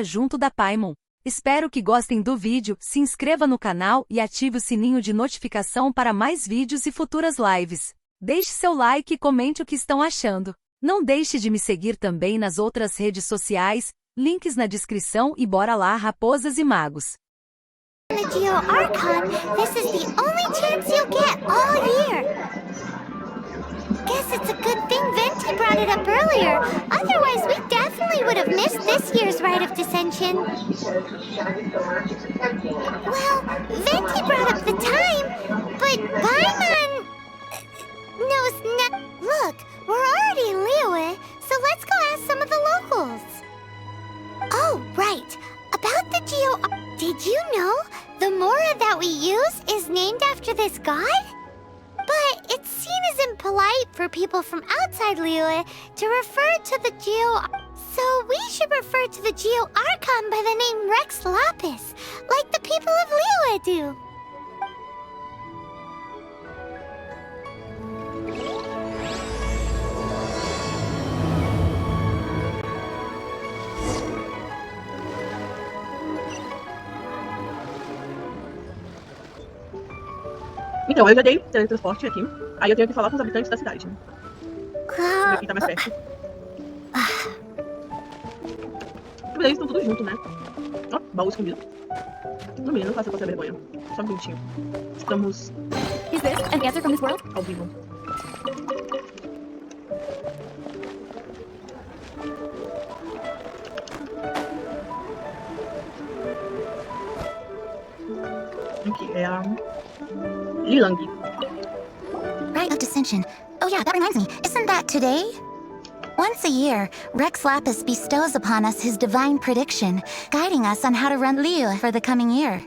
loja junto da Paimon. Espero que gostem do vídeo, se inscreva no canal e ative o sininho de notificação para mais vídeos e futuras lives. Deixe seu like e comente o que estão achando. Não deixe de me seguir também nas outras redes sociais, links na descrição e bora lá, raposas e magos. The Geo Archon, this is the only chance you'll get all year. Guess it's a good thing Venti brought it up earlier. Otherwise, we definitely would have missed this year's Rite of Dissension. Well, Venti brought up the time, but Paimon knows no. Look, we're already in Liyue, so let's go ask some of the locals. Oh, right. About the Geo... Did you know the Mora that we use is named after this god? But it's seen as impolite for people from outside Liyue to refer to the Geo... So we should refer to the Geo Archon by the name Rex Lapis, like the people of Liyue do. Então, eu já dei teletransporte aqui. Aí eu tenho que falar com os habitantes da cidade. Ver quem tá mais perto. Eles estão tudo junto, né? Ó, baú escondido. Lumine, não faça passar vergonha. Só um minutinho. Estamos... Is this an answer from this world? Ao vivo. Aqui é a... Lilang. Rite of Dissension. Oh yeah, that reminds me. Isn't that today? Once a year, Rex Lapis bestows upon us his divine prediction, guiding us on how to run Liyue for the coming year.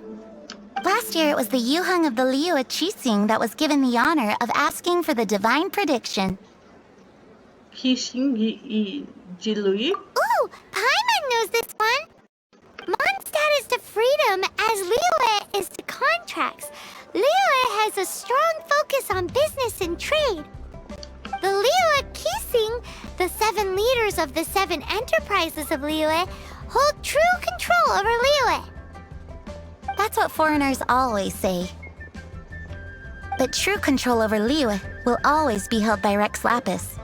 Last year, it was the Yuheng of the Liyue Qixing that was given the honor of asking for the divine prediction. Qixing e Jilui. Ooh, Paimon knows this one! Mondstadt is to freedom as Liyue is to contracts. Liyue has a strong focus on business and trade. The Liyue Qixing, the 7 leaders of the 7 enterprises of Liyue, hold true control over Liyue. That's what foreigners always say. But true control over Liyue will always be held by Rex Lapis.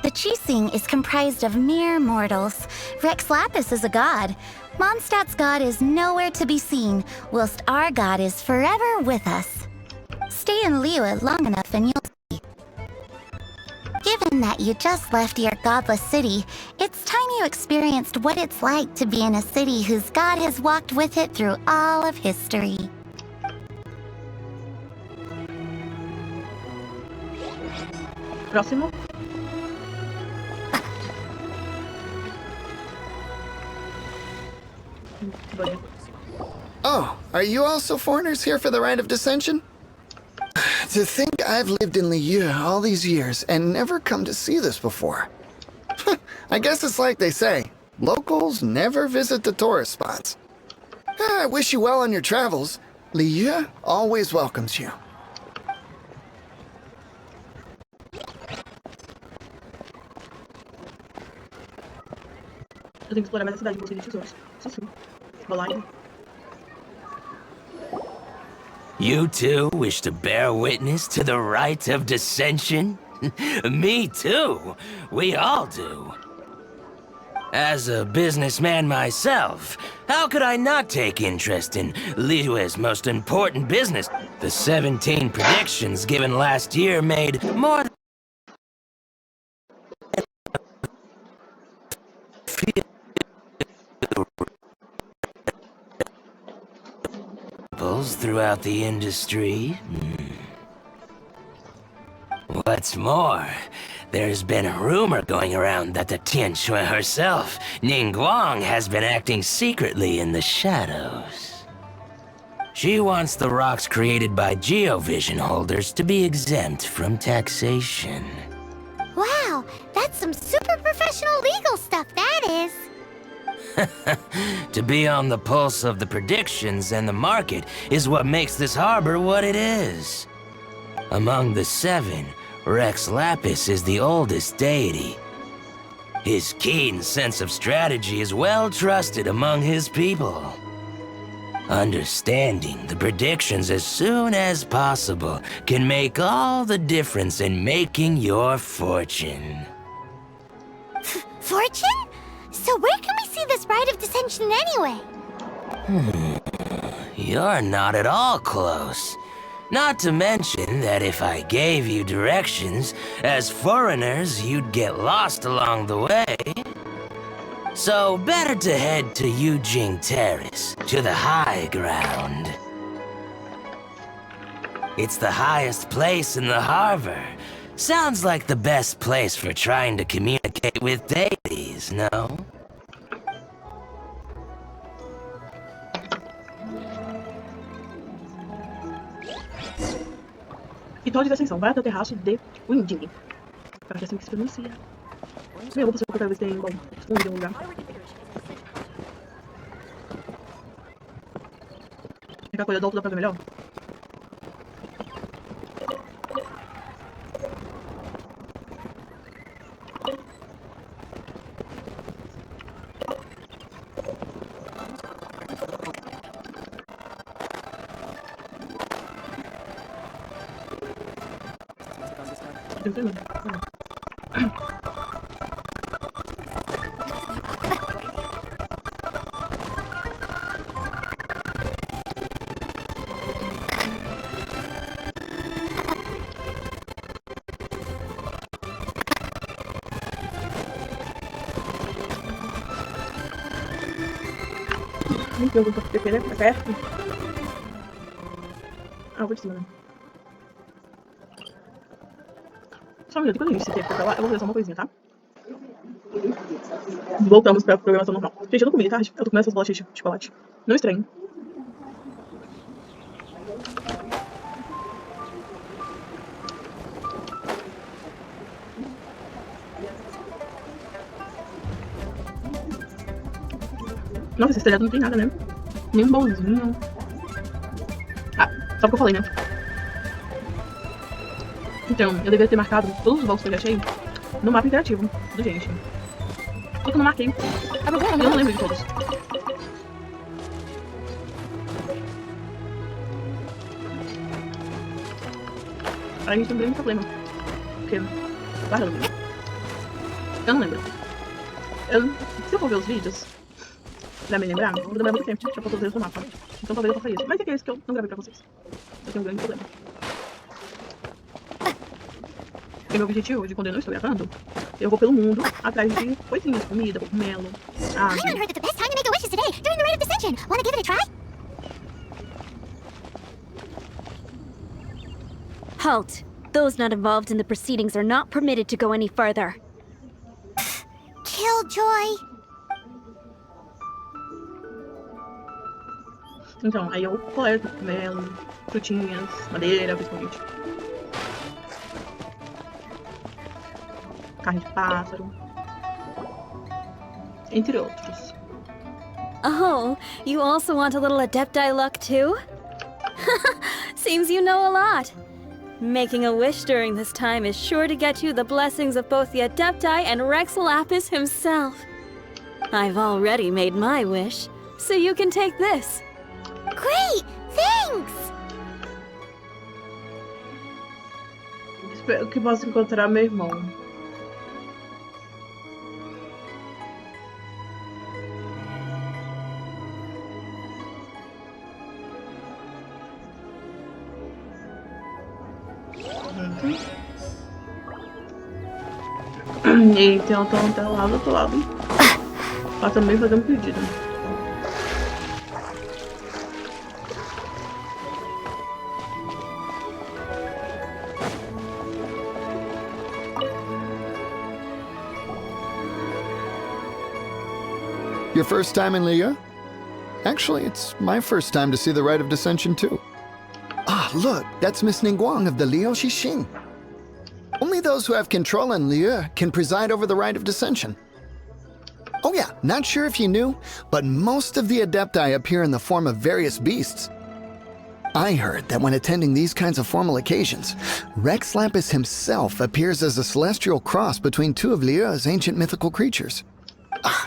The Qixing is comprised of mere mortals. Rex Lapis is a god. Mondstadt's god is nowhere to be seen, whilst our god is forever with us. Stay in Liyue long enough and you'll see. Given that you just left your godless city, it's time you experienced what it's like to be in a city whose god has walked with it through all of history. Próximo. Oh, are you also foreigners here for the Rite of Dissension? To think I've lived in Liyue all these years and never come to see this before. I guess it's like they say, locals never visit the tourist spots. I wish you well on your travels. Liyue always welcomes you. Eu tenho que explorar mais a cidade, vou de tesouros. Só assim. Live. You too wish to bear witness to the rite of dissension? Me too. We all do. As a businessman myself, how could I not take interest in Liyue's most important business? The 17 predictions given last year made more than throughout the industry. What's more, there's been a rumor going around that the Tianshui herself, Ningguang, has been acting secretly in the shadows. She wants the rocks created by geovision holders to be exempt from taxation. Wow, that's some super professional legal stuff, that is. To be on the pulse of the predictions and the market is what makes this harbor what it is. Among the 7, Rex Lapis is the oldest deity. His keen sense of strategy is well trusted among his people. Understanding the predictions as soon as possible can make all the difference in making your fortune. Fortune? So where can we see this rite of dissension anyway? You're not at all close. Not to mention that if I gave you directions, as foreigners, you'd get lost along the way. So better to head to Yujing Terrace, to the high ground. It's the highest place in the harbor. Sounds like the best place for trying to communicate with deities, no? Ritual de desasenção. Vai até o terraço de Winding. Para que é assim que se pronuncia. Eu vou passar pra ver se tem, bom, escondido em algum lugar. Ficar com a do alto dá pra ver melhor? Tem que ter. Nem que eu vou ter, né? É perto. Ah, eu vou de cima, né? Só um minuto, quando a gente se tempo pra lá, eu vou fazer só uma coisinha, tá? Voltamos pra programação normal. Gente, eu não comi de tarde. Eu tô comendo essas bolachas de chocolate. Não estranho. Nossa, esse telhado não tem nada, né? Nem um baúzinho. Ah, só porque eu falei, né? Então, eu deveria ter marcado todos os baús que eu já achei no mapa interativo do Genshin. Só que eu não marquei. Eu não lembro de todos. Aí a gente tem um grande problema. Porque... Barulho. Eu não lembro. Se eu for ver os vídeos... Pra me lembrar, eu vou demorar muito tempo. Já faltou os do mapa. Então talvez eu faça isso. Mas é aqueles que eu não gravei pra vocês. Eu tenho um grande problema. E meu objetivo de quando eu não estou gravando, eu vou pelo mundo atrás de coisinhas, comida, cogumelo, água. I heard that the best time to make a wish is today, during the rite of dissension. Wanna give it a try? Halt. Those not involved in the proceedings are not permitted to go any further. Killjoy. Então, aí eu coleto cogumelo, frutinhas, madeira, principalmente. Carne de pássaro. Entre outros. Oh, you also want a little adepti luck too? Seems you know a lot. Making a wish during this time is sure to get you the blessings of both the adepti and Rex Lapis himself. I've already made my wish, so you can take this. Great! Thanks! Espero que possa encontrar meu irmão. E tem um até lá do outro lado. Pra também fazer um pedido. Your first time in Liu? Actually, it's my first time to see the Rite of Dissension too. Ah, look, that's Miss Ningguang of the Liu Xixing. Only those who have control in Liu can preside over the Rite of Dissension. Oh yeah, not sure if you knew, but most of the adepti appear in the form of various beasts. I heard that when attending these kinds of formal occasions, Rex Lapis himself appears as a celestial cross between two of Lieur's ancient mythical creatures.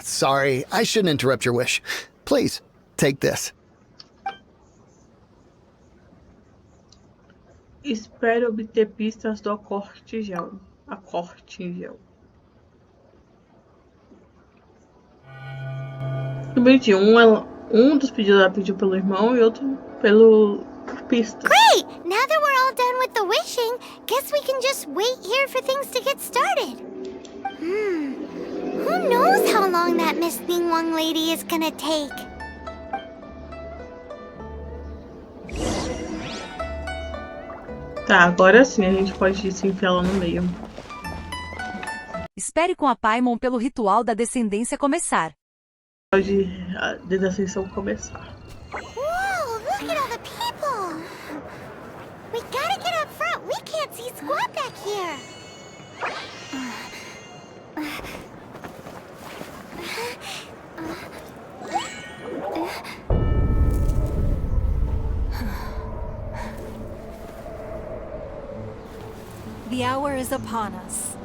Sorry, I shouldn't interrupt your wish. Please, take this. Espero obter pistas do acortigel. Que bonitinho. Um dos pedidos ela pediu pelo irmão e outro pelo pista. Great! Now that we're all done with the wishing, guess we can just wait here for things to get started. Who knows how long that Miss Ningwang lady is gonna take? Tá, agora sim a gente pode se enfiar lá no meio. Espere com a Paimon pelo ritual da descendência começar. Pode a desasenção começar. Whoa, look at all the people! We gotta get up front. We can't see squat back here. The hour is upon us.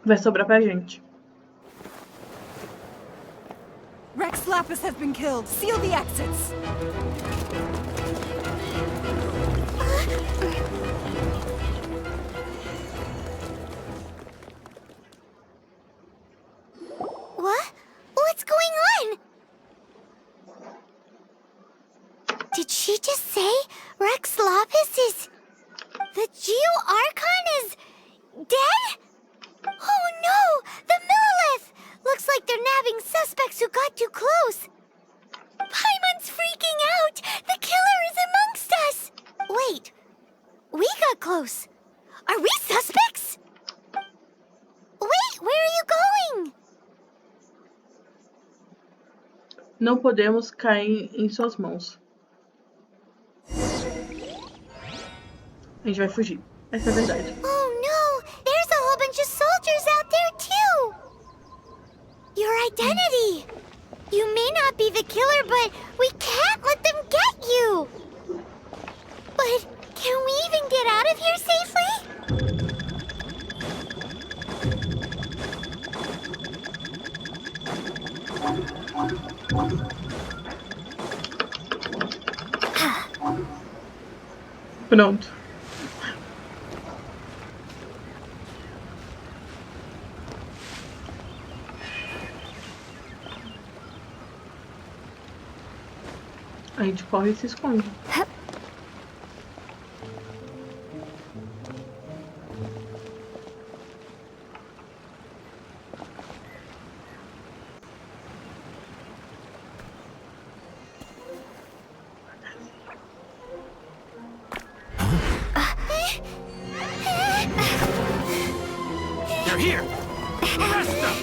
Vai sobrar pra gente. Rex Lapis has been killed. Seal the exits. What? What's going on? Did she just say Rex Lapis is... The Geo-Archon is... dead? Oh no! The Millilith! Looks like they're nabbing suspects who got too close. Paimon's freaking out! The killer is amongst us! Wait, we got close. Are we suspects? Wait, where are you going? Não podemos cair em suas mãos. A gente vai fugir. Essa é a verdade. Oh no! There's a whole bunch of soldiers out there too! Your identity! You may not be the killer, but we can't let them get you! But can we even get out of here safely? Pronto. A gente corre e se esconde. They're here! Arrest them!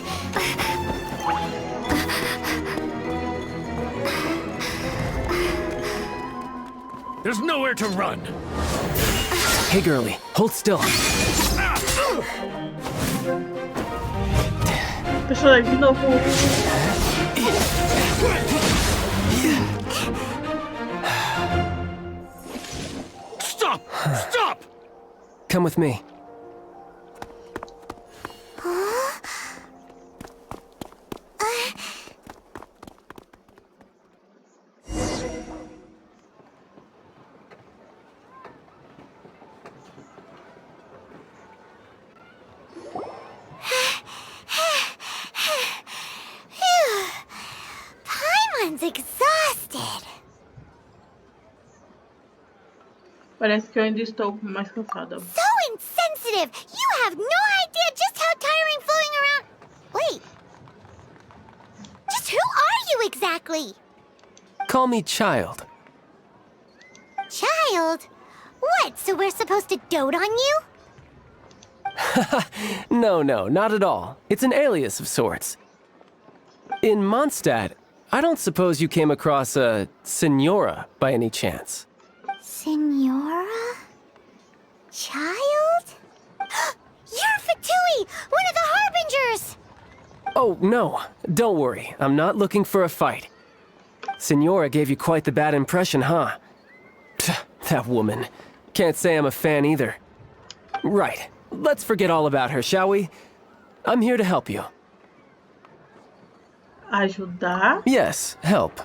There's nowhere to run! Hey girlie, hold still. Deixa eu de novo. Stop! Stop! Come with me. exhausted. Parece que eu ainda estou mais cansada. So insensitive! You have no idea just how tiring floating around... Wait. Just who are you exactly? Call me Child. Child? What, so we're supposed to dote on you? No, not at all. It's an alias of sorts. In Mondstadt, I don't suppose you came across a Senora by any chance. Senora? Child? You're Fatui, one of the Harbingers! Oh, no. Don't worry. I'm not looking for a fight. Senora gave you quite the bad impression, huh? Pfft, that woman. Can't say I'm a fan either. Right. Let's forget all about her, shall we? I'm here to help you. Ajudar? Yes, help.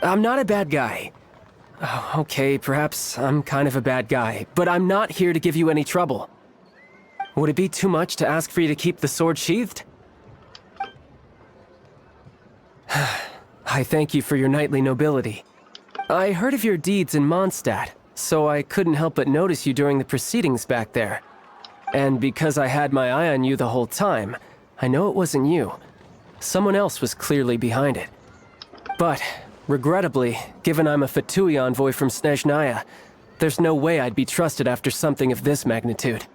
I'm not a bad guy. Oh, okay, perhaps I'm kind of a bad guy, but I'm not here to give you any trouble. Would it be too much to ask for you to keep the sword sheathed? I thank you for your knightly nobility. I heard of your deeds in Mondstadt, so I couldn't help but notice you during the proceedings back there. And because I had my eye on you the whole time, I know it wasn't you. Someone else was clearly behind it. But, regrettably, given I'm a Fatui envoy from Snezhnaya, there's no way I'd be trusted after something of this magnitude.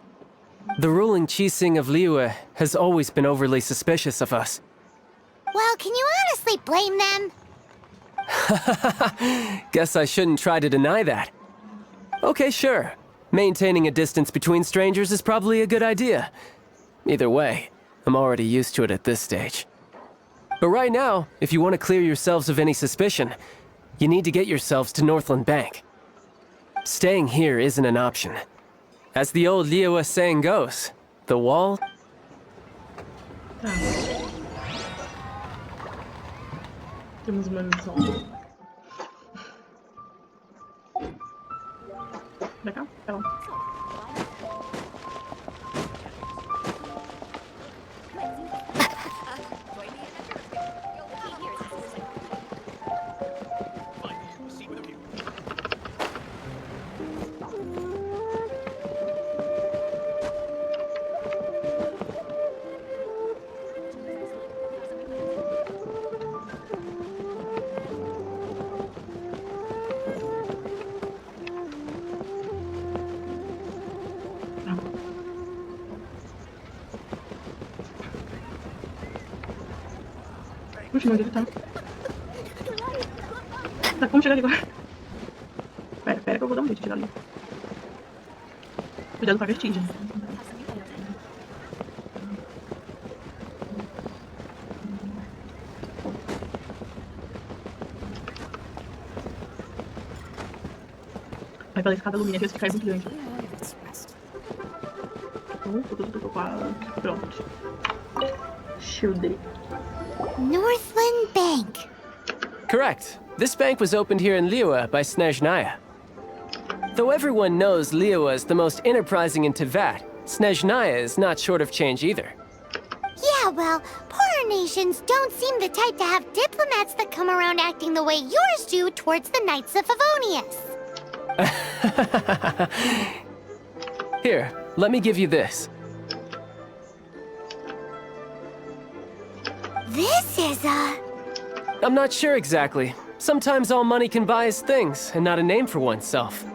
The ruling Chising of Liyue has always been overly suspicious of us. Well, can you honestly blame them? Guess I shouldn't try to deny that. Okay, sure. Maintaining a distance between strangers is probably a good idea. Either way, I'm already used to it at this stage. But right now, if you want to clear yourselves of any suspicion, you need to get yourselves to Northland Bank. Staying here isn't an option. As the old Liyue saying goes, the wall... Temos uma missão. Pra cá? Pra lá. Puxa, onde ele tá? Tá, como chegar ali agora? Pera que eu vou dar um jeito de chegar ali. Cuidado com a vertigem. Vai pela escada Lumine, às vezes fica muito grande. Pronto. Shieldei. Northland Bank. Correct. This bank was opened here in Liyue by Snezhnaya. Though everyone knows Liyue is the most enterprising in Teyvat, Snezhnaya is not short of change either. Yeah, well, poorer nations don't seem the type to have diplomats that come around acting the way yours do towards the Knights of Favonius. Here, let me give you this. This is I'm not sure exactly. Sometimes all money can buy is things, and not a name for oneself.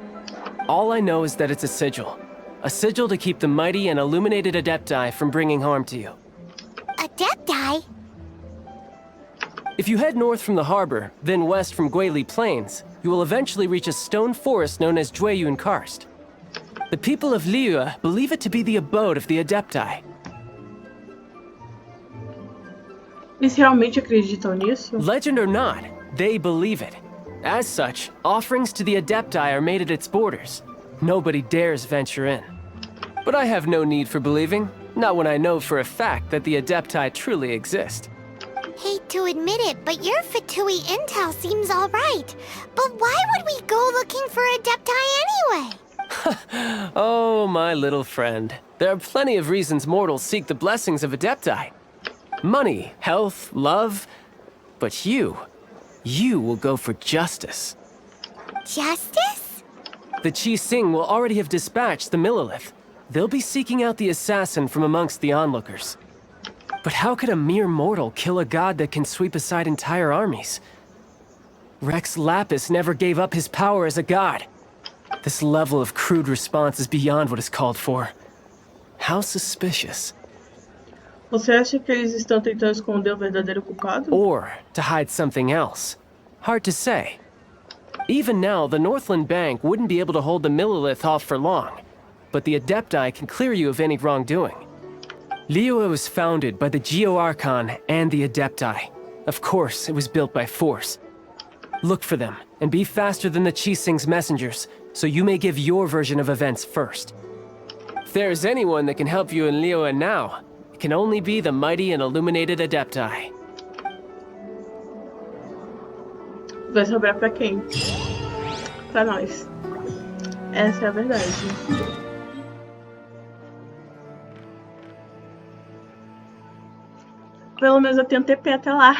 All I know is that it's a sigil. A sigil to keep the mighty and illuminated adepti from bringing harm to you. Adepti? If you head north from the harbor, then west from Guili Plains, you will eventually reach a stone forest known as Jueyun Karst. The people of Liyue believe it to be the abode of the adepti. Eles realmente acreditam nisso? Legend or not, they believe it. As such, offerings to the adepti are made at its borders. Nobody dares venture in. But I have no need for believing, not when I know for a fact that the adepti truly exist. Hate to admit it, but your Fatui intel seems alright. But why would we go looking for adepti anyway? Oh, my little friend. There are plenty of reasons mortals seek the blessings of adepti. Money, health, love. But you You will go for justice. Justice? The Qi-Sing will already have dispatched the Millilith. They'll be seeking out the assassin from amongst the onlookers. But how could a mere mortal kill a god that can sweep aside entire armies? Rex Lapis never gave up his power as a god. This level of crude response is beyond what is called for. How suspicious. Você acha que eles estão tentando esconder o verdadeiro culpado? Or to hide something else. Hard to say. Even now, the Northland Bank wouldn't be able to hold the Millilith off for long, but the Adepti can clear you of any wrongdoing. Liyue was founded by the Geo-Archon and the Adepti. Of course, it was built by force. Look for them, and be faster than the Qi-Sing's messengers, so you may give your version of events first. If there's anyone that can help you in Liyue now, it can only be the mighty and illuminated Adepti. Vai sobrar pra quem? Pra nós. Essa é a verdade. Pelo menos eu tenho TP até lá.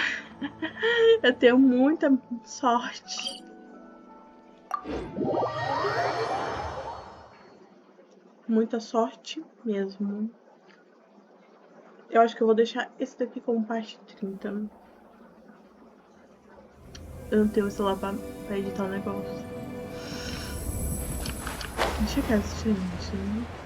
Eu tenho muita sorte. Muita sorte mesmo. Eu acho que eu vou deixar esse daqui como parte 30. Eu não tenho o celular pra editar o negócio. Deixa eu ver, gente.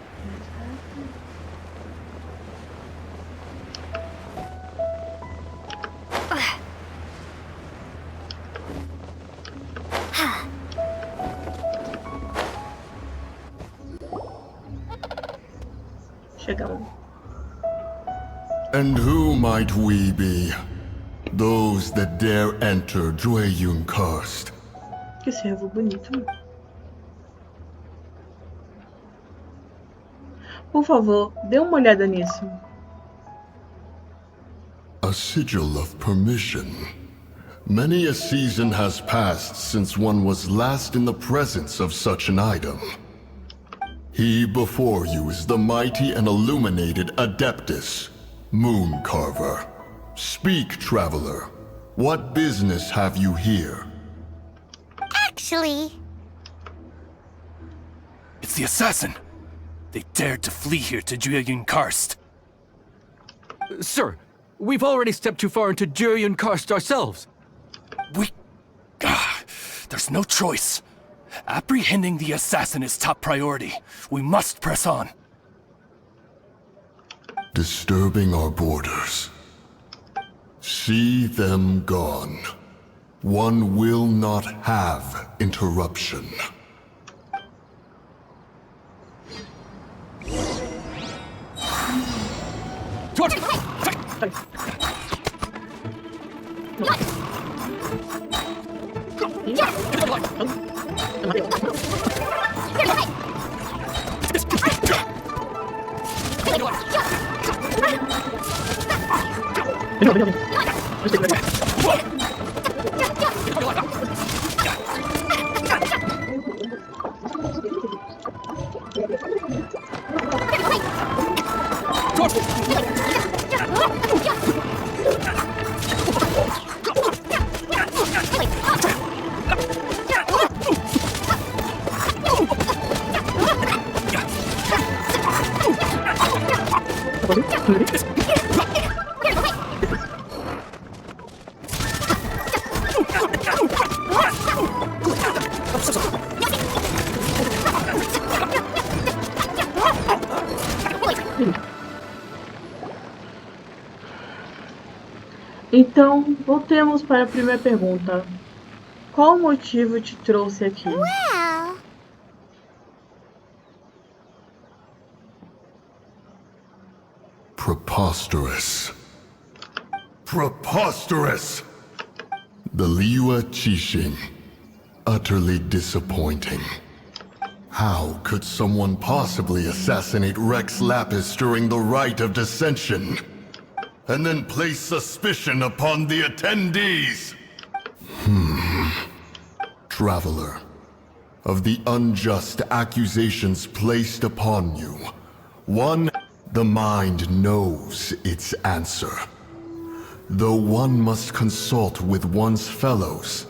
Chegamos. And who might we be? Those that dare enter Jueyun Karst. Que servo bonito. Por favor, dê uma olhada nisso. A sigil of permission. Many a season has passed since one was last in the presence of such an item. He before you is the mighty and illuminated Adeptis, Moon Carver. Speak, traveler. What business have you here? Actually... It's the assassin! They dared to flee here to Jueyun Karst. Sir, we've already stepped too far into Jueyun Karst ourselves. There's no choice. Apprehending the assassin is top priority. We must press on. Disturbing our borders. See them gone. One will not have interruption. Então, voltemos para a primeira pergunta. Qual motivo te trouxe aqui? Well... Preposterous. Preposterous! The Liyue Qixing. Utterly disappointing. How could someone possibly assassinate Rex Lapis during the rite of dissension? And then place suspicion upon the attendees? Traveler, of the unjust accusations placed upon you, one, the mind knows its answer. though one must consult with one's fellows,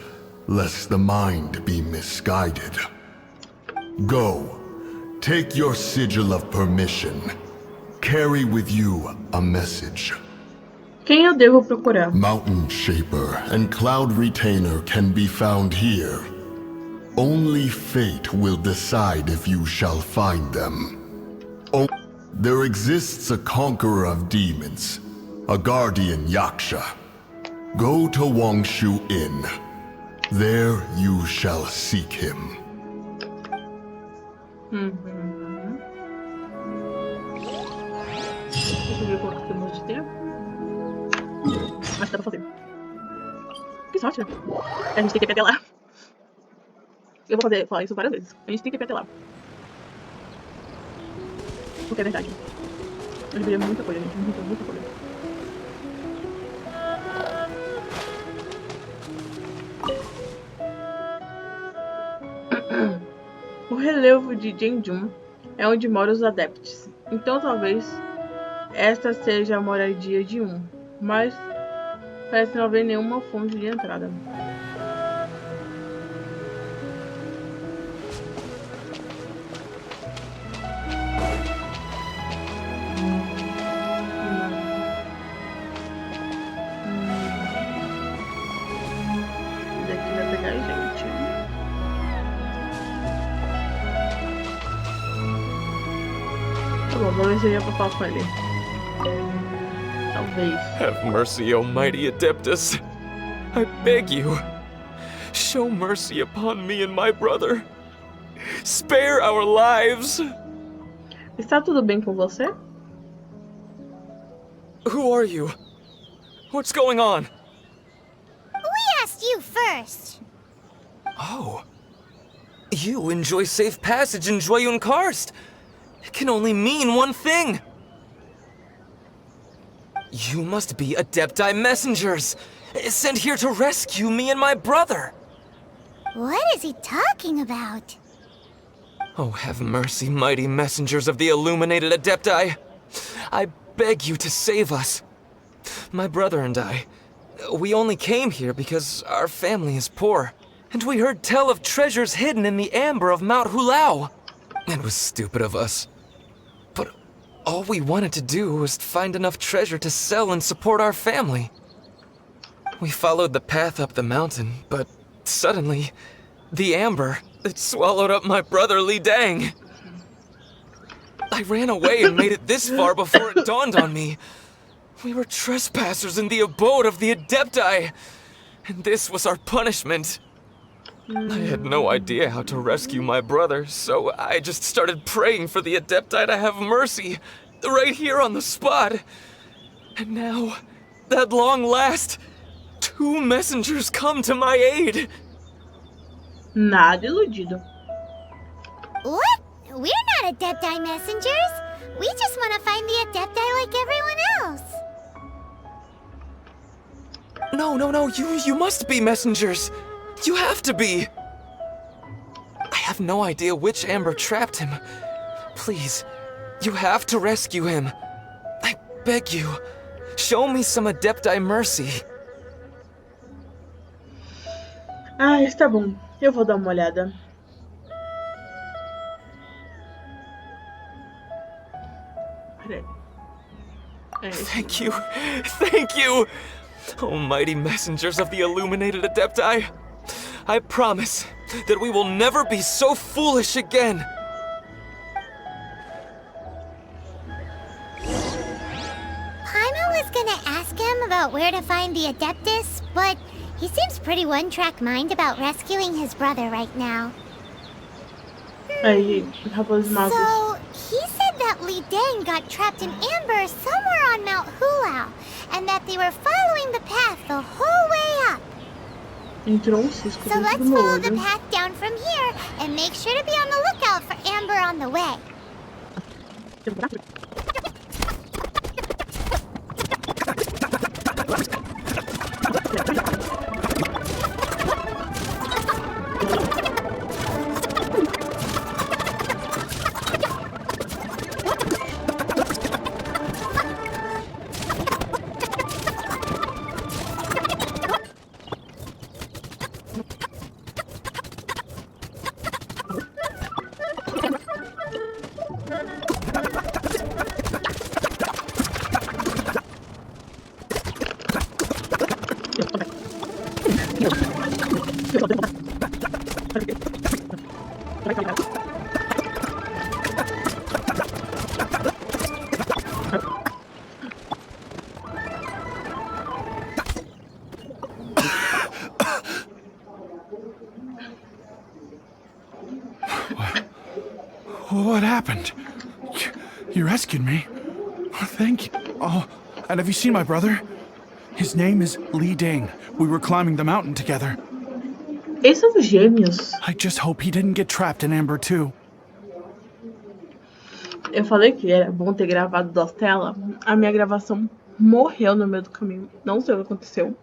lest the mind be misguided. Go, take your sigil of permission. Carry with you a message. Quem eu devo procurar? Mountain Shaper and Cloud Retainer can be found here. Only fate will decide if you shall find them. There exists a conqueror of demons, a guardian Yaksha. Go to Wangshu Inn. There you shall seek him. Deixa eu ver quanto temos de tempo. Mas dá pra fazer. Que sorte, né? A gente tem que ir até lá. Eu vou falar isso várias vezes. A gente tem que ir até lá. Porque é verdade. Eu deveria muita coisa, gente. Muita coisa. O relevo de Genjun é onde moram os adeptis. Então talvez esta seja a moradia de um. Mas parece não haver nenhuma fonte de entrada. Daqui vai pegar a gente. Tá bom, vamos ver se eu ia pra falar com ele. Talvez. Have mercy, O mighty adeptis. I beg you. Show mercy upon me and my brother. Spare our lives. Está tudo bem com você? Who are you? What's going on? We asked you first. Oh. You enjoy safe passage in Joyun Karst. It can only mean one thing. You must be Adepti messengers, sent here to rescue me and my brother. What is he talking about? Oh, have mercy, mighty messengers of the illuminated Adepti. I beg you to save us. My brother and I, we only came here because our family is poor, and we heard tell of treasures hidden in the amber of Mount Hulao. It was stupid of us. But all we wanted to do was find enough treasure to sell and support our family. We followed the path up the mountain, but suddenly, the amber, it swallowed up my brother Li Dang. I ran away and made it this far before it dawned on me. We were trespassers in the abode of the Adepti, and this was our punishment. I had no idea how to rescue my brother, so I just started praying for the Adepti to have mercy, right here on the spot. And now, at long last, 2 messengers come to my aid. Nada iludido. What? We're not Adepti messengers. We just want to find the Adepti like everyone else. No, you must be messengers. You have to be. I have no idea which amber trapped him. Please, you have to rescue him. I beg you, show me some Adepti mercy. Ah, está bom. Eu vou dar uma olhada. Thank you! Almighty messengers of the illuminated Adepti, I promise that we will never be so foolish again. Paimon was gonna ask him about where to find the Adeptis, but he seems pretty one-track mind about rescuing his brother right now. Aí, rapaz magos. So, he said that Li Dang got trapped in amber somewhere on Mount Hulao, and that they were following the path the whole way up. Entrou cisco So dentro let's do follow the molde. path down from here, and make sure to be on the lookout for amber on the way. What happened? You rescued me. Oh, thank you. Oh, and have you seen my brother? His name is Li Ding. We were climbing the mountain together. Eles são gêmeos. I just hope he didn't get trapped in Amber too. Eu falei que era bom ter gravado 2 telas. A minha gravação morreu no meio do caminho. Não sei o que aconteceu.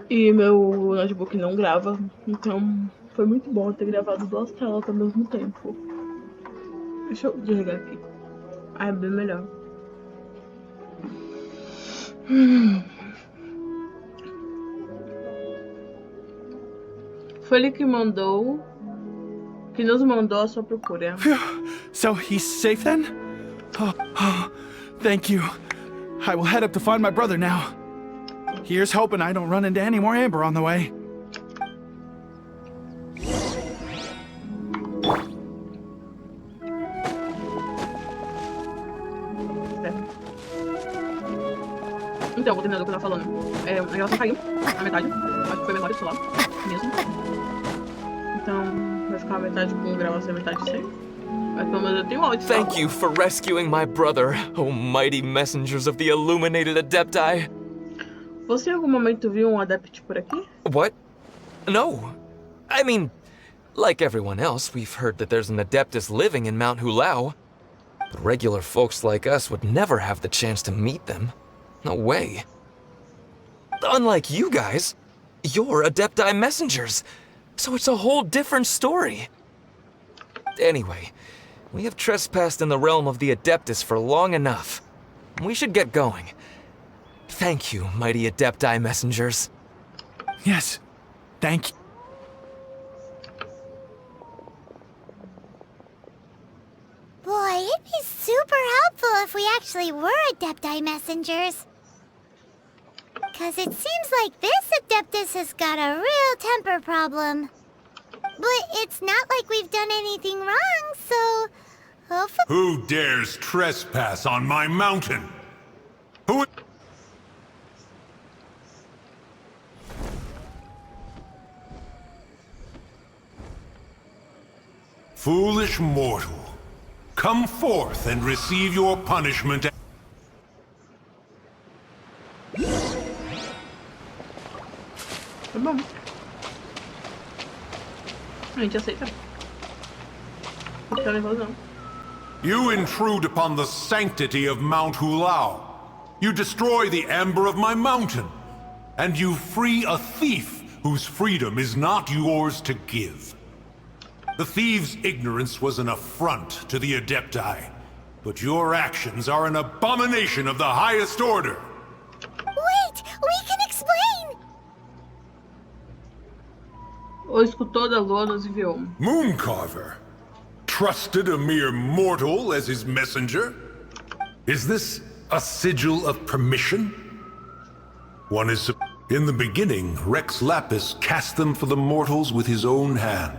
E meu notebook não grava. Então foi muito bom ter gravado 2 telas ao mesmo tempo. Deixa eu desligar aqui. Ah, é bem melhor. Foi ele que mandou. Que nos mandou a sua procura. So he's safe then? Oh, thank you. I will head up to find my brother now. Here's hoping I don't run into any more Amber on the way. Então, vou terminar do que eu tava falando. A gravação caiu na metade. Acho que foi memória celular mesmo. Então, vai ficar a metade com gravação e a metade sem. Mas pelo menos eu tenho áudio. Thank you for rescuing my brother, oh mighty messengers of the illuminated adepti. Você em algum momento viu um adept por aqui? What? No. I mean, like everyone else, we've heard that there's an adeptus living in Mount Hulao. But regular folks like us would never have the chance to meet them. No way. Unlike you guys, you're adepti messengers, so it's a whole different story. Anyway, we have trespassed in the realm of the adeptus for long enough. We should get going. Thank you, mighty adepti messengers. Yes, thank you. Boy, it'd be super helpful if we actually were adepti messengers. Because it seems like this adeptus has got a real temper problem. But it's not like we've done anything wrong, so... hopefully... Who dares trespass on my mountain? Who... Foolish mortal, come forth and receive your punishment. Tá bom. A gente aceita. Não fica nervoso, não. You intrude upon the sanctity of Mount Hulao. You destroy the amber of my mountain. And you free a thief whose freedom is not yours to give. The thief's ignorance was an affront to the adepti. But your actions are an abomination of the highest order. Wait! We can explain! O escultor da lua nos enviou. Mooncarver trusted a mere mortal as his messenger? Is this a sigil of permission? One is... In the beginning, Rex Lapis cast them for the mortals with his own hand.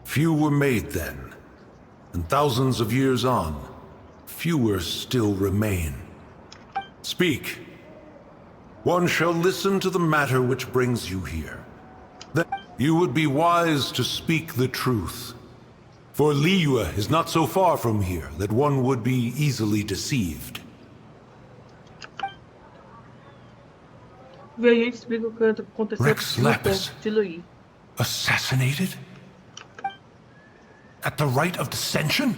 Few were made then, and thousands of years on, fewer still remain. Speak. One shall listen to the matter which brings you here. That you would be wise to speak the truth. For Liyue is not so far from here that one would be easily deceived. Vê a gente explica o que aconteceu Rex Lapis. de Luí. Assassinated? At the rite of dissension?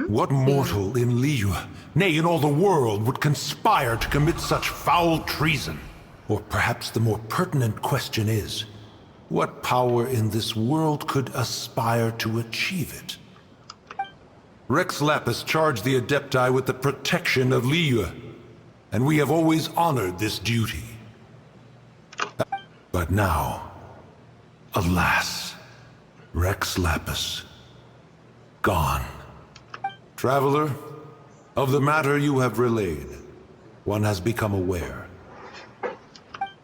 What mortal in Liyue, nay in all the world, would conspire to commit such foul treason? Or perhaps the more pertinent question is, what power in this world could aspire to achieve it? Rex Lapis charged the Adepti with the protection of Liyue, and we have always honored this duty. But now, alas, Rex Lapis, gone. Traveler, of the matter you have relayed, one has become aware.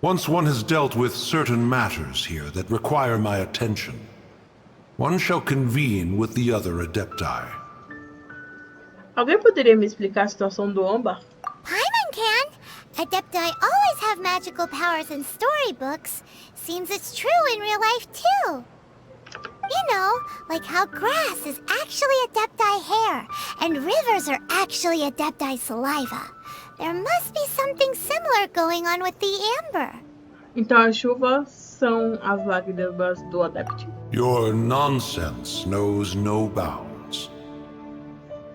Once one has dealt with certain matters here that require my attention, one shall convene with the other adepti. Alguém poderia me explicar a situação do âmbar? Paimon can. Adepti always have magical powers in storybooks. Seems it's true in real life too. You know, like how grass is actually adepti hair, and rivers are actually adepti saliva. There must be something similar going on with the amber. Então as chuvas são as lágrimas do adept. Your nonsense knows no bounds.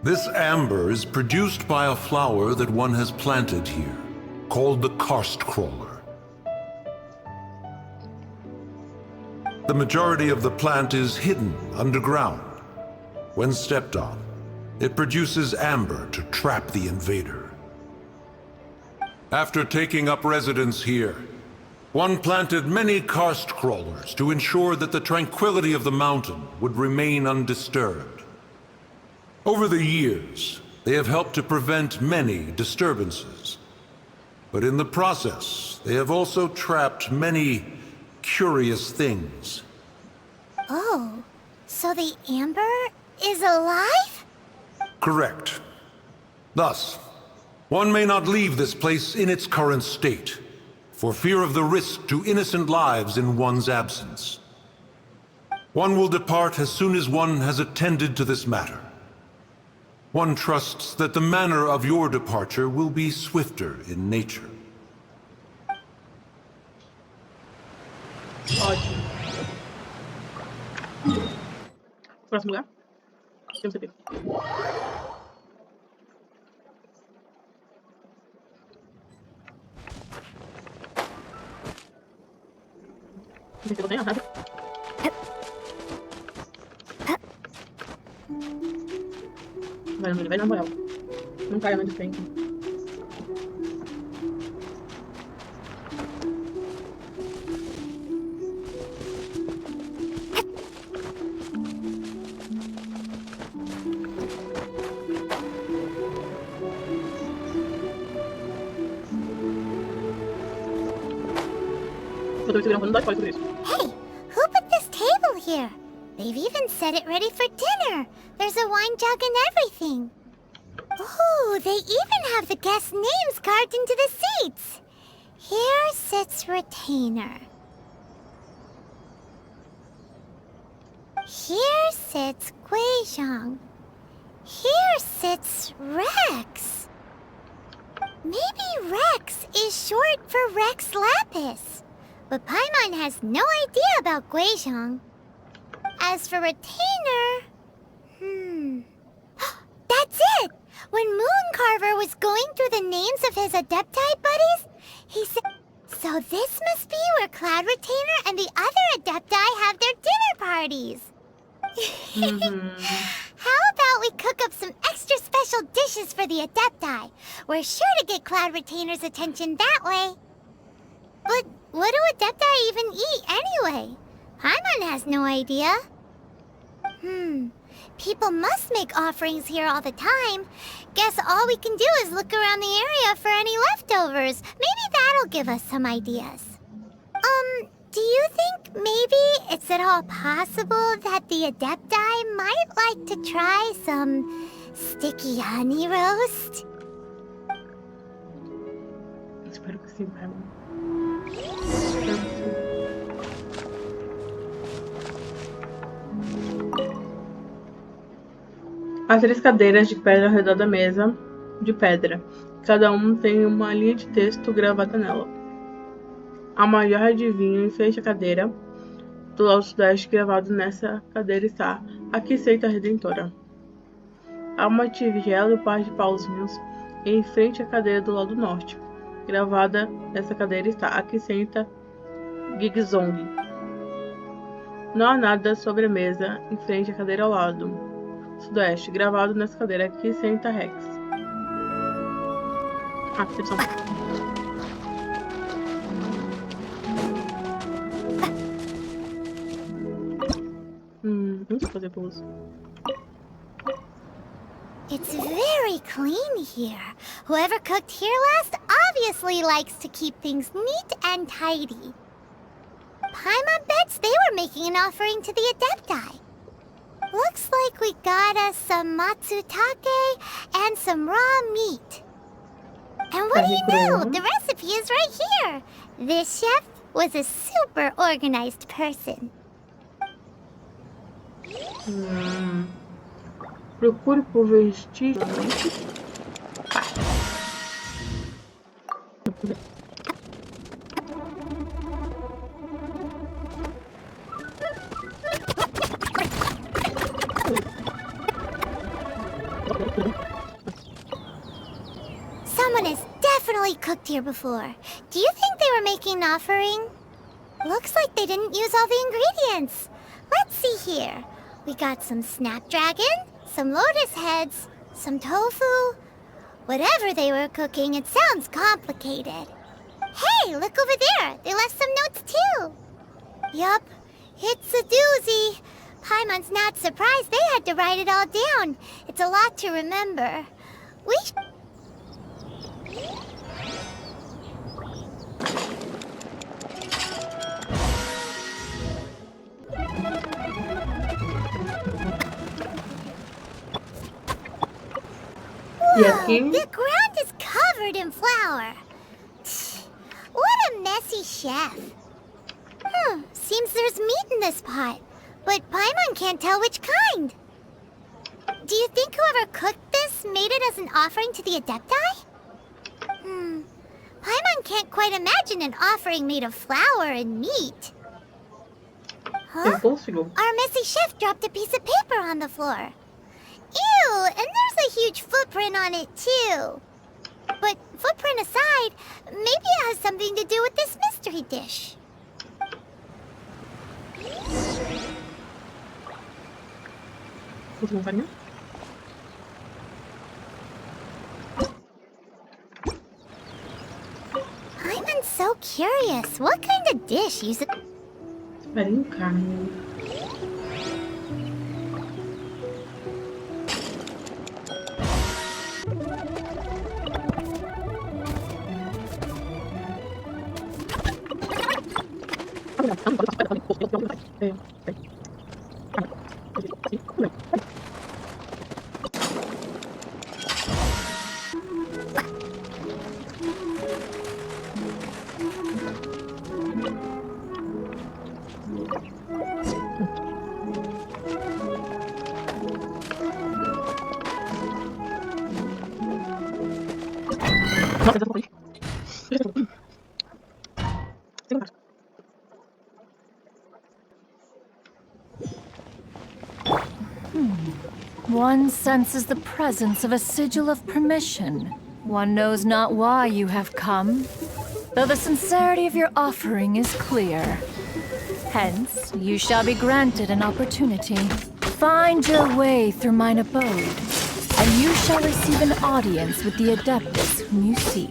This amber is produced by a flower that one has planted here, called the karst crawler. The majority of the plant is hidden underground. When stepped on, it produces amber to trap the invader. After taking up residence here, one planted many karst crawlers to ensure that the tranquility of the mountain would remain undisturbed. Over the years, they have helped to prevent many disturbances. But in the process, they have also trapped many curious things. Oh, so the amber is alive? Correct. Thus, one may not leave this place in its current state, for fear of the risk to innocent lives in one's absence. One will depart as soon as one has attended to this matter. One trusts that the manner of your departure will be swifter in nature. Ótimo. Próximo lugar? Temos aqui. Não sei se eu tenho nada. Vai na moral. Não caia muito frente. Hey, who put this table here? They've even set it ready for dinner. There's a wine jug and everything. Oh, they even have the guests' names carved into the seats. Here sits Retainer. Here sits Guizhong. Here sits Rex. Maybe Rex is short for Rex Lapis. But Paimon has no idea about Guizhong. As for Retainer... That's it! When Mooncarver was going through the names of his Adepti buddies, he said... So this must be where Cloud Retainer and the other Adepti have their dinner parties. How about we cook up some extra special dishes for the Adepti? We're sure to get Cloud Retainer's attention that way. But what do Adepti even eat anyway? Paimon has no idea. People must make offerings here all the time. Guess all we can do is look around the area for any leftovers. Maybe that'll give us some ideas. Do you think maybe it's at all possible that the Adepti might like to try some sticky honey roast? Espero que sim, Paimon. As 3 cadeiras de pedra ao redor da mesa de pedra. Cada um tem uma linha de texto gravada nela. A uma jarra de vinho em frente à cadeira. Do lado sudeste, gravado nessa cadeira está: Aqui senta a Redentora. Há uma tigela e um par de pauzinhos em frente à cadeira do lado norte. Gravada nessa cadeira está: Aqui senta Gigzong. Não há nada sobre a mesa em frente à cadeira ao lado sudeste, gravado nessa cadeira: Aqui senta Rex. Percepção. Não sei fazer pulso. It's very clean here. Whoever cooked here last obviously likes to keep things neat and tidy. Paimon bets they were making an offering to the adepti. Looks like we got us some matsutake and some raw meat. And what do you know? The recipe is right here. This chef was a super organized person. Procure por vestígios. Someone has definitely cooked here before. Do you think they were making an offering? Looks like they didn't use all the ingredients. Let's see here. We got some snapdragon, some lotus heads, some tofu. Whatever they were cooking, it sounds complicated. Hey, look over there. They left some notes too. Yup, it's a doozy. Paimon's not surprised they had to write it all down. It's a lot to remember. We Whoa, the ground is covered in flour. What a messy chef. Seems there's meat in this pot, but Paimon can't tell which kind. Do you think whoever cooked this made it as an offering to the adepti? Paimon can't quite imagine an offering made of flour and meat. Huh? Our messy chef dropped a piece of paper on the floor. Ew, and there's a huge footprint on it too. But footprint aside, maybe it has something to do with this mystery dish. I'm so curious. What kind of dish uses... One senses the presence of a sigil of permission. One knows not why you have come, though the sincerity of your offering is clear. Hence, you shall be granted an opportunity. Find your way through mine abode, and you shall receive an audience with the adeptis whom you seek.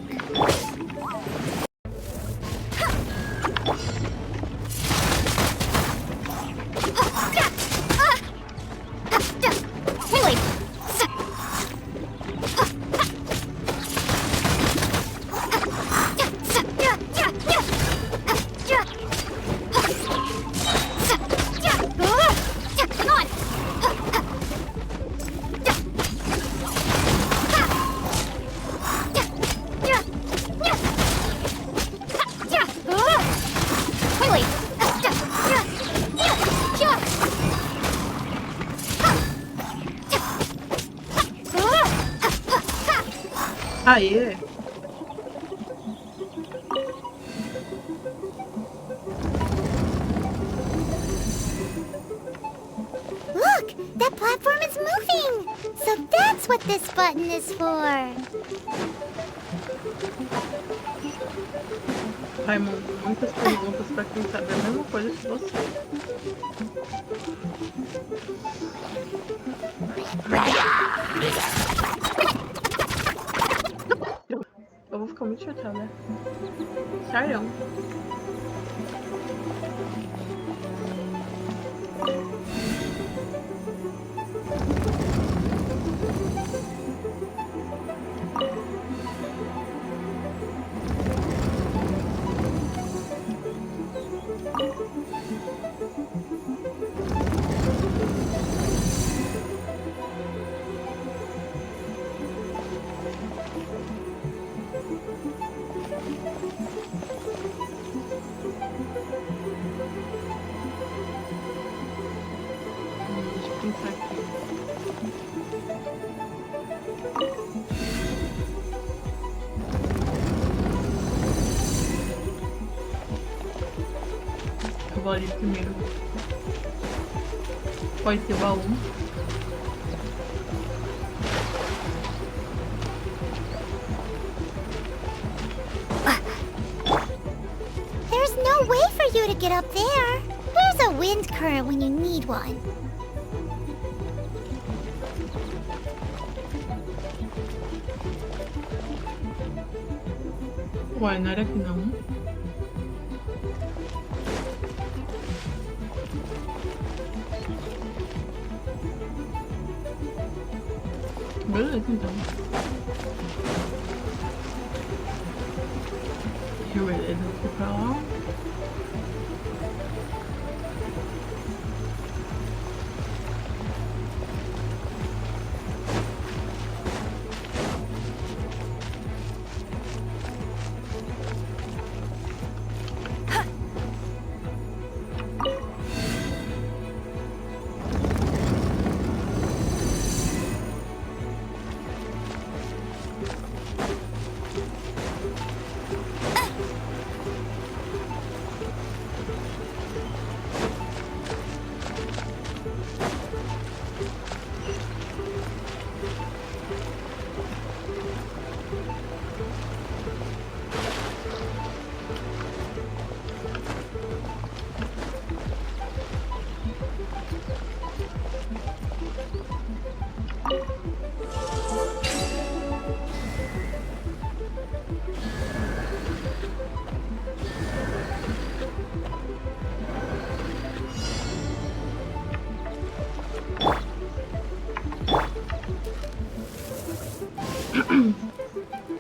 Aê! Look! That platform is moving! So that's what this button is for! Paimon, muitas perguntas pra quem sabe a mesma coisa que você. Eu vou ficar muito chateada. Sério? vou ali primeiro. Pode ser o baú. There's no way for you to get up there. Where's a wind current when you need one? Ué, não era aqui não. Beleza, então. Beleza, vou pra lá.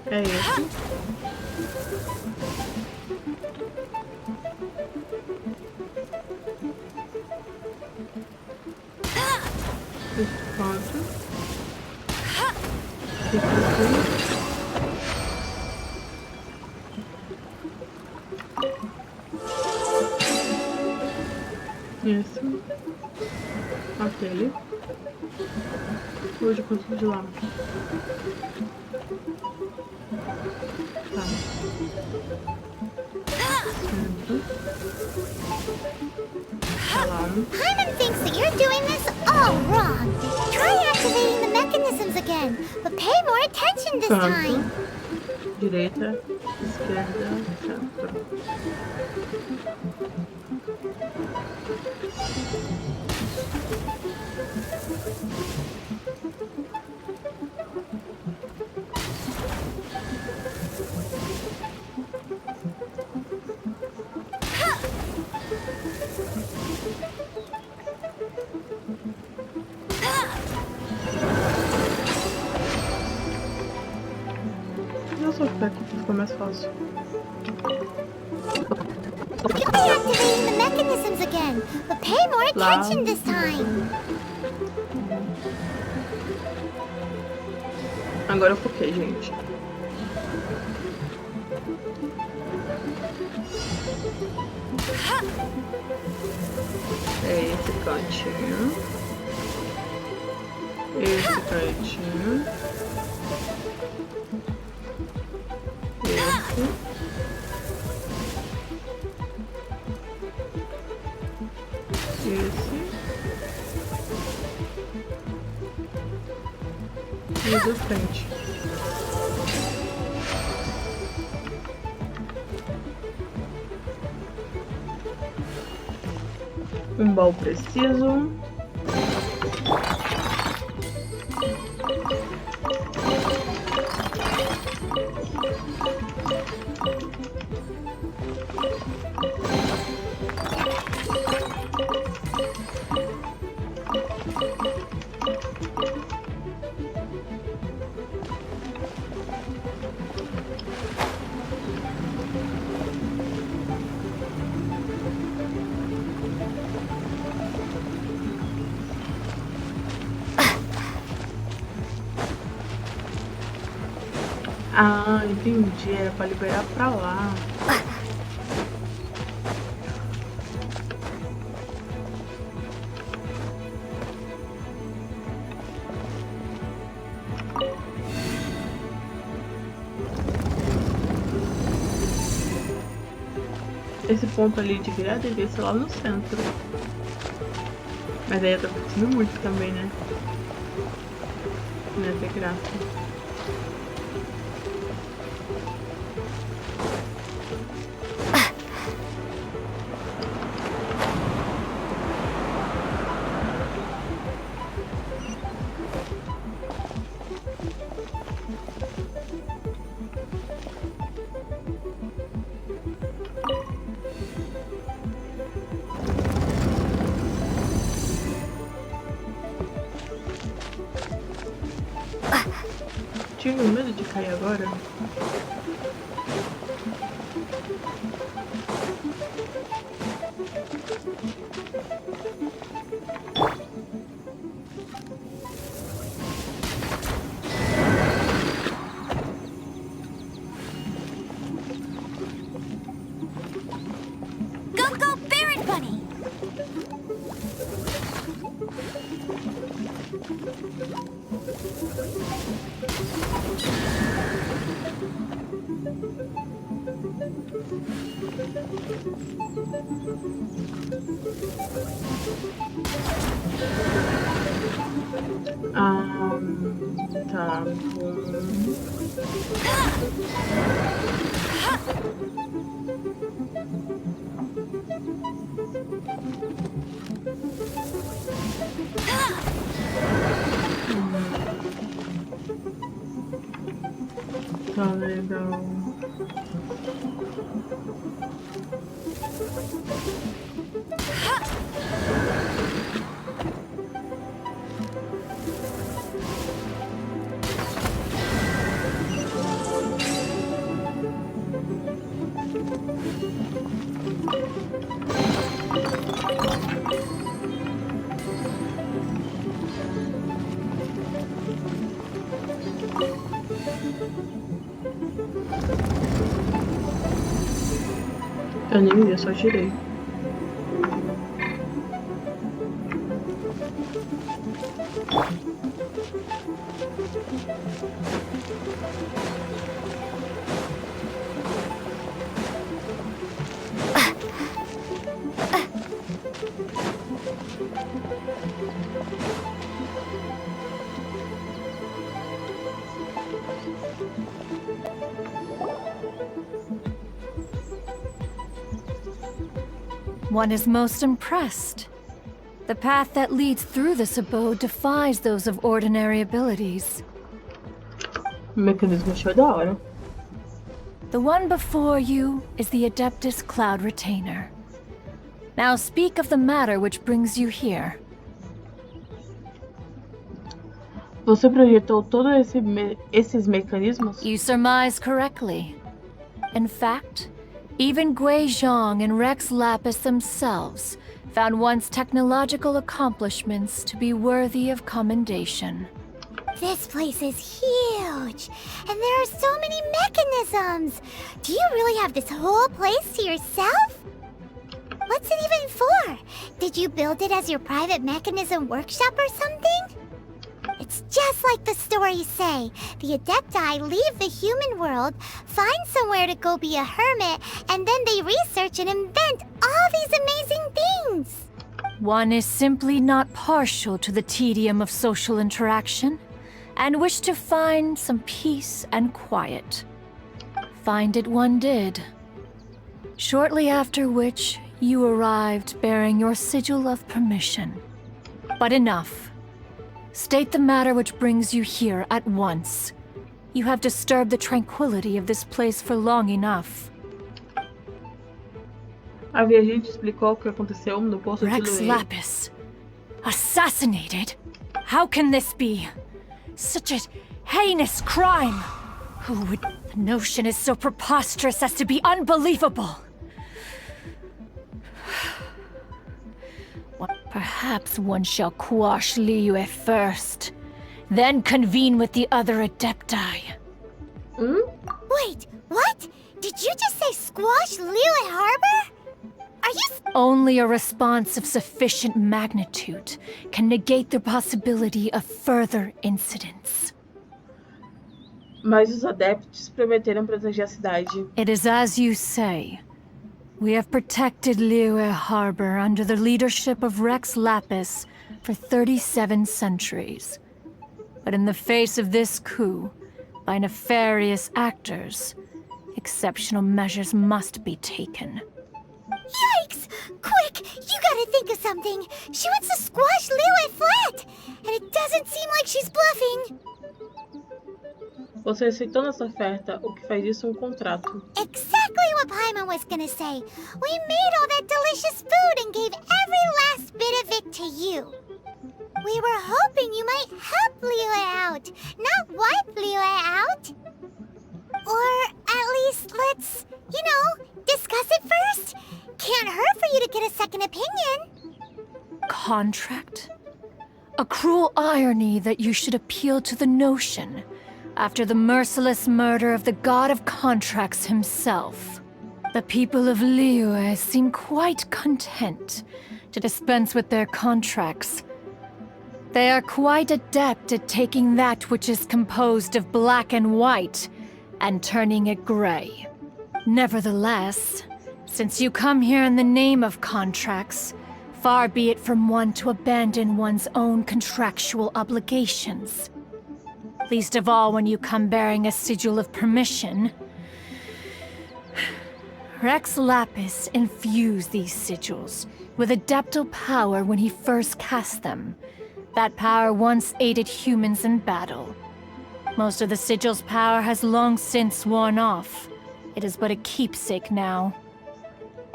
É esse. Pronto. Esse. Aquele. Hoje eu consigo de lá. Tá. Paimon thinks that you're doing this all wrong. Try activating the mechanisms again, but pay more attention this time. Direita, esquerda, centro. Eu só ficar aqui que ficou mais fácil. Try activating the mechanisms again, but pay more attention this time. Agora eu foquei, gente. É esse cantinho. Esse cantinho. Esse. Esse. E o da frente. Um baú preciso. Ah, entendi. Era pra liberar pra lá. Esse ponto ali de virar devia ser lá no centro. Mas aí eu tô curtindo muito também, né? Não ia ter graça. Tinha medo de cair agora. Go, Barret Bunny! Tá Tá legal. Eu nem vi, eu só tirei. One is most impressed. The path that leads through this abode defies those of ordinary abilities. O mecanismo achou da hora. The one before you is the Adeptis Cloud Retainer. Now speak of the matter which brings you here. Você projetou todos esses mecanismos? You surmise correctly. In fact, even Gui Zhang and Rex Lapis themselves found one's technological accomplishments to be worthy of commendation. This place is huge, and there are so many mechanisms. Do you really have this whole place to yourself? What's it even for? Did you build it as your private mechanism workshop or something? It's just like the stories say. The Adepti leave the human world, find somewhere to go be a hermit, and then they research and invent all these amazing things. One is simply not partial to the tedium of social interaction, and wished to find some peace and quiet. Find it one did. Shortly after which, you arrived bearing your sigil of permission. But enough. State the matter which brings you here at once. You have disturbed the tranquility of this place for long enough. A viajante explicou o que aconteceu no poço de Rex Lumine. Lapis. Assassinated? How can this be? Such a heinous crime! Who would... The notion is so preposterous as to be unbelievable. Perhaps one shall quash Liyue first, then convene with the other Adepti. Wait, what? Did you just say squash Liyue Harbor? Are you... Only a response of sufficient magnitude can negate the possibility of further incidents. Mas os adeptis prometeram proteger a cidade. It is as you say. We have protected Liyue Harbor under the leadership of Rex Lapis for 37 centuries. But in the face of this coup, by nefarious actors, exceptional measures must be taken. Yikes! Quick! You gotta think of something! She wants to squash Liyue flat! And it doesn't seem like she's bluffing! Você aceitou nossa oferta, o que faz isso contrato. Exactly what Paimon was gonna say! We made all that delicious food and gave every last bit of it to you! We were hoping you might help Liyue out, not wipe Liyue out! Or at least let's, discuss it first! Can't hurt for you to get a second opinion! Contract? A cruel irony that you should appeal to the notion after the merciless murder of the god of contracts himself. The people of Liyue seem quite content to dispense with their contracts. They are quite adept at taking that which is composed of black and white and turning it gray. Nevertheless, since you come here in the name of contracts, far be it from one to abandon one's own contractual obligations. Least of all when you come bearing a sigil of permission. Rex Lapis infused these sigils with adeptal power when he first cast them. That power once aided humans in battle. Most of the sigil's power has long since worn off. It is but a keepsake now.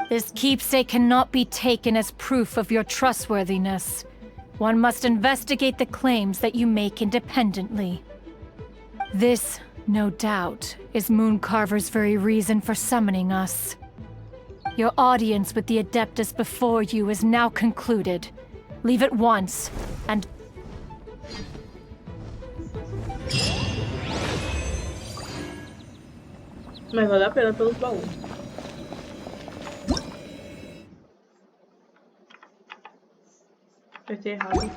This keepsake cannot be taken as proof of your trustworthiness. One must investigate the claims that you make independently. This, no doubt, is Mooncarver's very reason for summoning us. Your audience with the Adeptus before you is now concluded. Leave at once, and... Mas vale a pena pelos baús. Apertei errado.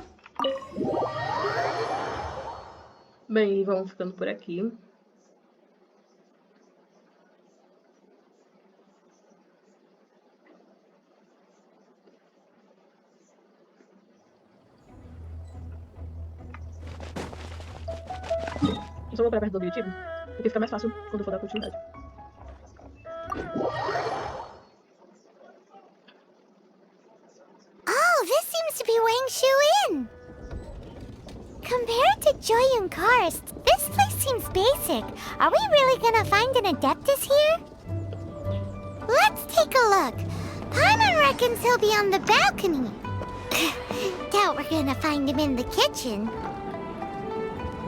Bem, vamos ficando por aqui. Eu só vou para perto do objetivo, porque fica mais fácil quando eu for dar continuidade. Oh, this seems to be Wang Shu-in! Compared to Joyun Karst, this place seems basic. Are we really gonna find an Adeptus here? Let's take a look. Paimon reckons he'll be on the balcony. Doubt we're gonna find him in the kitchen.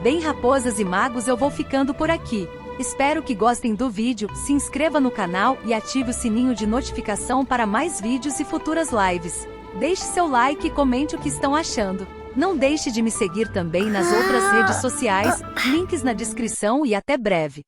Bem, raposas e magos, eu vou ficando por aqui. Espero que gostem do vídeo, se inscreva no canal e ative o sininho de notificação para mais vídeos e futuras lives. Deixe seu like e comente o que estão achando. Não deixe de me seguir também nas outras redes sociais, links na descrição e até breve.